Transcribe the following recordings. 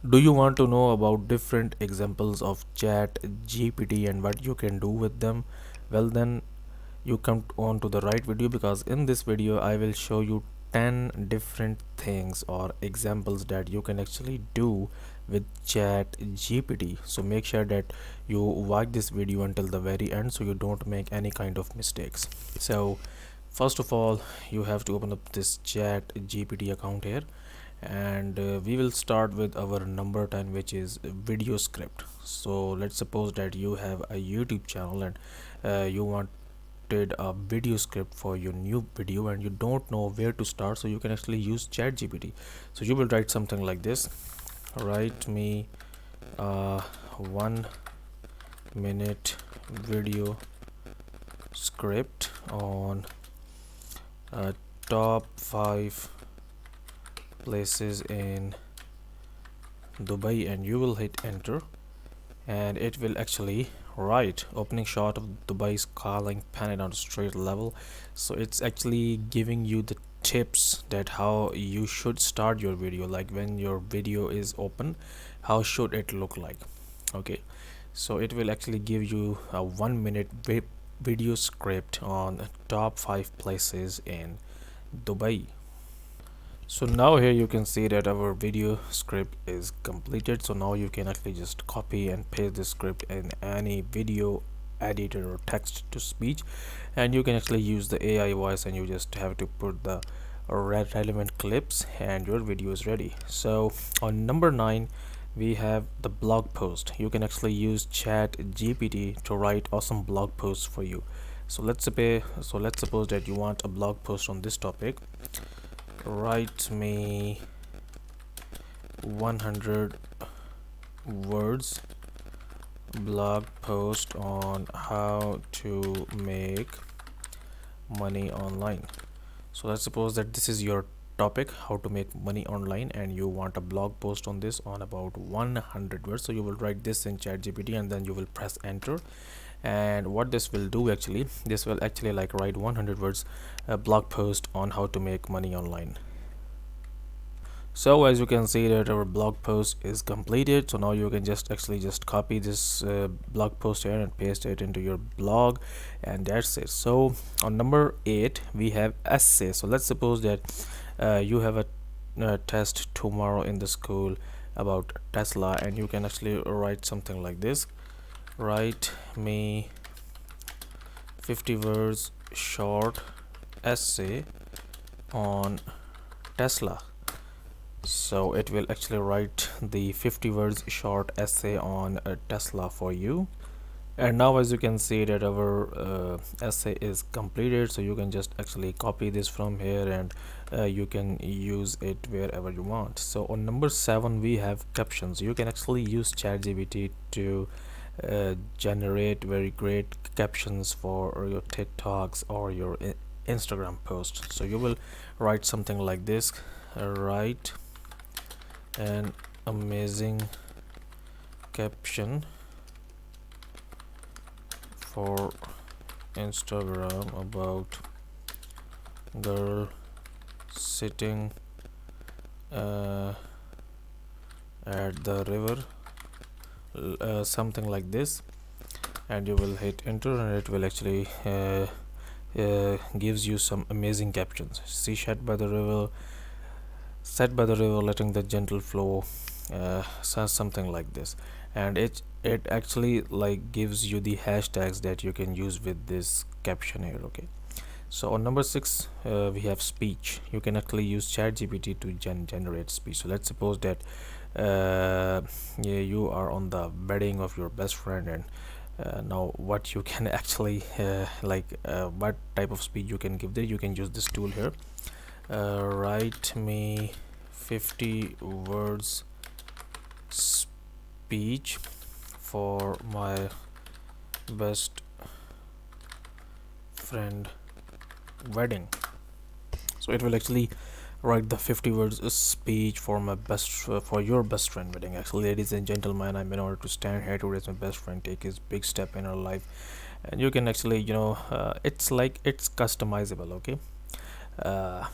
Do you want to know about different examples of chat GPT and what you can do with them? Well, then you come on to the right video, because in this video I will show you 10 different things or examples that you can actually do with chat GPT. So make sure that you watch this video until the very end so you don't make any kind of mistakes. So first of all, you have to open up this chat GPT account here, and we will start with our number 10, which is video script. So let's suppose that you have a YouTube channel and you wanted a video script for your new video and you don't know where to start, so you can actually use chat GPT. So you will write something like this: write me a 1 minute video script on top 5 places in Dubai, and you will hit enter, and it will actually write opening shot of Dubai skyline painted on street level. So it's actually giving you the tips that how you should start your video, like when your video is open, how should it look like. Okay, so it will actually give you a 1 minute video script on top 5 places in Dubai. So now here you can see that our video script is completed. So now you can actually just copy and paste the script in any video editor or text to speech, and you can actually use the AI voice, and you just have to put the relevant clips and your video is ready. So on number 9 we have the blog post. You can actually use chat GPT to write awesome blog posts for you. So let's suppose that you want a blog post on this topic. Write me 100 words blog post on how to make money online. So let's suppose that this is your topic, how to make money online, and you want a blog post on this on about 100 words. So you will write this in chat GPT and then you will press enter, and what this will do, actually this will actually like write 100 words a blog post on how to make money online. So as you can see that our blog post is completed. So now you can just actually just copy this blog post here and paste it into your blog, and that's it. So on number 8 we have essay. So let's suppose that you have a test tomorrow in the school about Tesla, and you can actually write something like this: write me 50 words short essay on Tesla. So it will actually write the 50 words short essay on Tesla for you. And now as you can see that our essay is completed, so you can just actually copy this from here, and you can use it wherever you want. So on number 7 we have captions. You can actually use ChatGPT to generate very great captions for your TikToks or your Instagram post. So you will write something like this: write an amazing caption for Instagram about girl sitting at the river, something like this, and you will hit enter, and it will actually gives you some amazing captions. See, set by the river, letting the gentle flow, something like this, and it actually like gives you the hashtags that you can use with this caption here. Okay, so on number 6 we have speech. You can actually use chat GPT to generate speech. So let's suppose that yeah, you are on the wedding of your best friend, and now what you can actually what type of speech you can give there. You can use this tool here: write me 50 words speech for my best friend wedding. So it will actually write the 50 words speech for my for your best friend wedding. Actually, ladies and gentlemen, I'm in order to stand here to raise my best friend take his big step in her life. And you can actually it's like it's customizable. Okay, uh,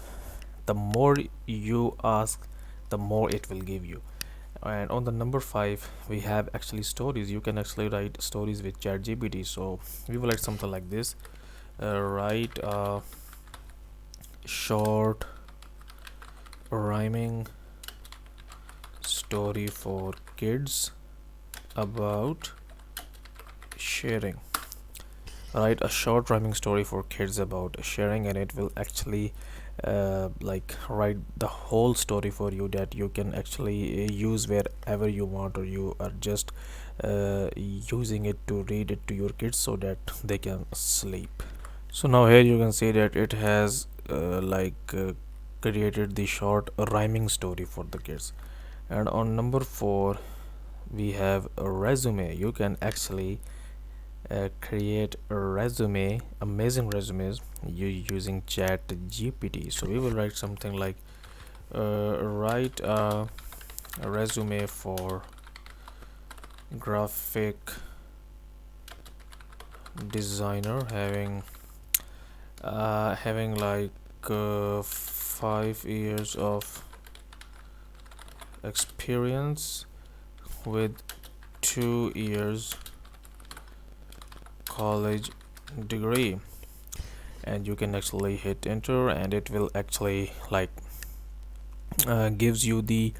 the more you ask, the more it will give you. And on the number 5 we have actually stories. You can actually write stories with ChatGPT. So we will write something like this: write a short rhyming story for kids about sharing. Write a short rhyming story for kids about sharing, and it will actually like write the whole story for you, that you can actually use wherever you want, or you are just using it to read it to your kids so that they can sleep. So now here you can see that it has created the short rhyming story for the kids. And on number 4 we have a resume. You can actually create a resume, amazing resumes, using chat gpt. So we will write something like write a resume for graphic designer having like 5 years of experience with 2 years college degree. And you can actually hit enter, and it will actually gives you the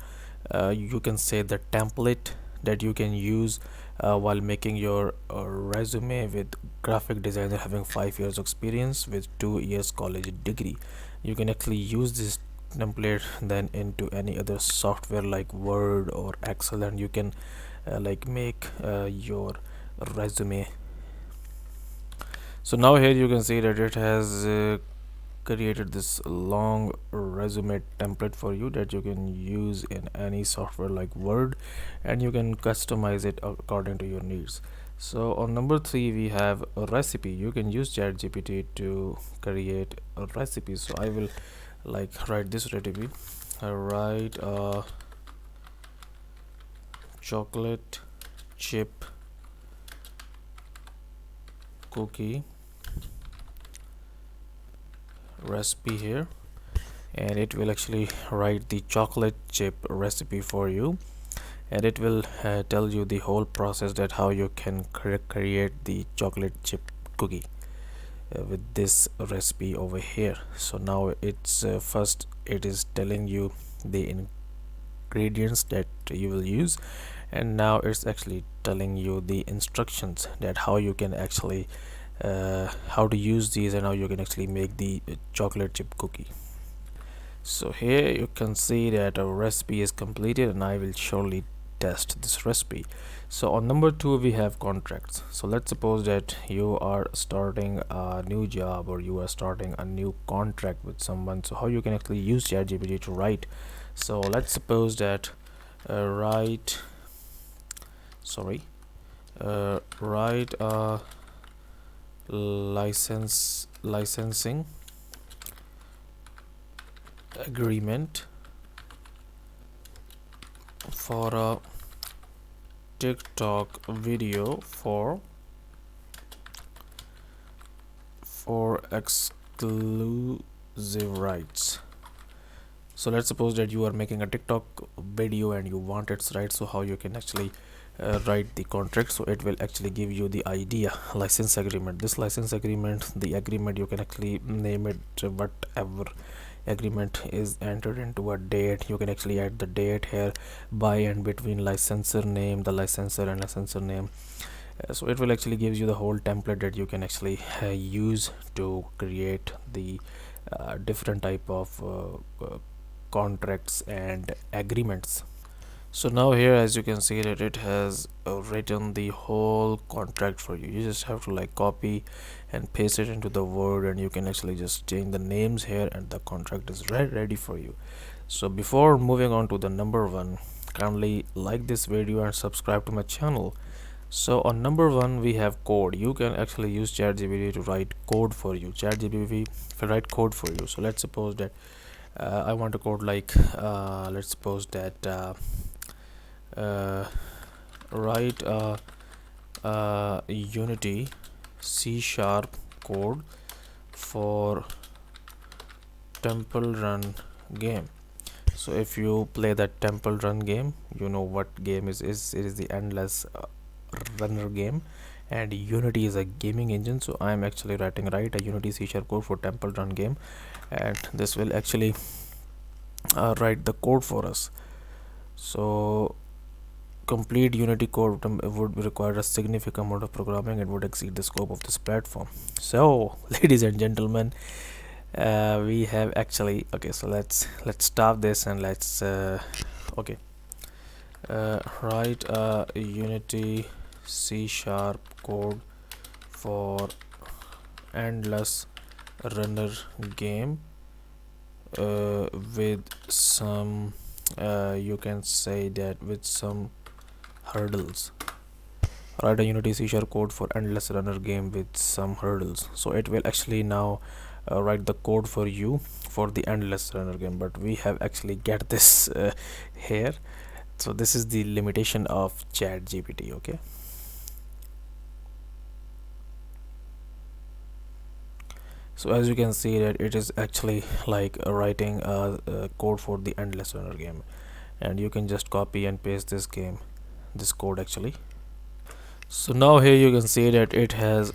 you can say the template that you can use while making your resume with graphic designer having 5 years experience with 2 years college degree. You can actually use this template then into any other software like word or excel, and you can make your resume. So now here you can see that it has created this long resume template for you that you can use in any software like word, and you can customize it according to your needs. So on number 3 we have a recipe. You can use ChatGPT to create a recipe. So I will write this recipe. I write a chocolate chip cookie recipe here, and it will actually write the chocolate chip recipe for you, and it will tell you the whole process that how you can create the chocolate chip cookie with this recipe over here. So now it's first it is telling you the ingredients that you will use, and now it's actually telling you the instructions that how you can actually how to use these, and how you can actually make the chocolate chip cookie. So here you can see that our recipe is completed, and I will surely test this recipe. So on number 2 we have contracts. So let's suppose that you are starting a new job, or you are starting a new contract with someone. So how you can actually use ChatGPT to write. So let's suppose that write write a licensing agreement for a TikTok video for exclusive rights. So let's suppose that you are making a TikTok video and you want its rights. So how you can actually write the contract. So it will actually give you the idea license agreement. This license agreement, the agreement, you can actually name it whatever agreement is entered into a date. You can actually add the date here, by and between licensor name, the licensor and licensor name. So it will actually gives you the whole template that you can actually use to create the different type of contracts and agreements. So now here, as you can see, that it has written the whole contract for you. You just have to copy and paste it into the word, and you can actually just change the names here, and the contract is ready for you. So before moving on to the number 1, kindly like this video and subscribe to my channel. So on number 1 we have code. You can actually use ChatGPT to write code for you. ChatGPT will write code for you. So let's suppose that I want to code let's suppose that write a Unity C# code for Temple Run game. So if you play that Temple Run game, you know what game is it is the endless runner game, and Unity is a gaming engine. So I am actually write a Unity C# code for Temple Run game, and this will actually write the code for us. So complete Unity code would require a significant amount of programming and would exceed the scope of this platform. So ladies and gentlemen, we have actually, okay, so let's stop this and let's okay, write a Unity C# code for endless runner game with some you can say that with some hurdles. Write a Unity C# code for endless runner game with some hurdles. So it will actually now write the code for you for the endless runner game, but we have actually get this here. So this is the limitation of ChatGPT. Okay, so as you can see that it is actually like writing a code for the endless runner game, and you can just copy and paste this code actually. So now here you can see that it has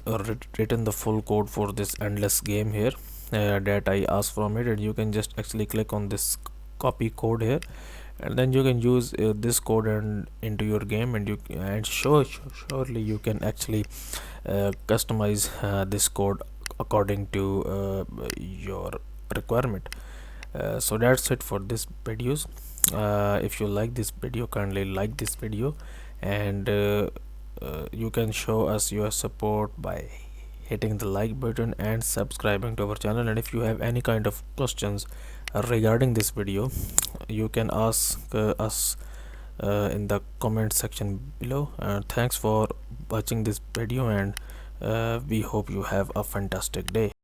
written the full code for this endless game here that I asked from it, and you can just actually click on this copy code here, and then you can use this code and into your game, and surely you can actually customize this code according to your requirement. So that's it for this videos. If you like this video, kindly like this video, and you can show us your support by hitting the like button and subscribing to our channel. And if you have any kind of questions regarding this video, you can ask us in the comment section below. Thanks for watching this video, and we hope you have a fantastic day.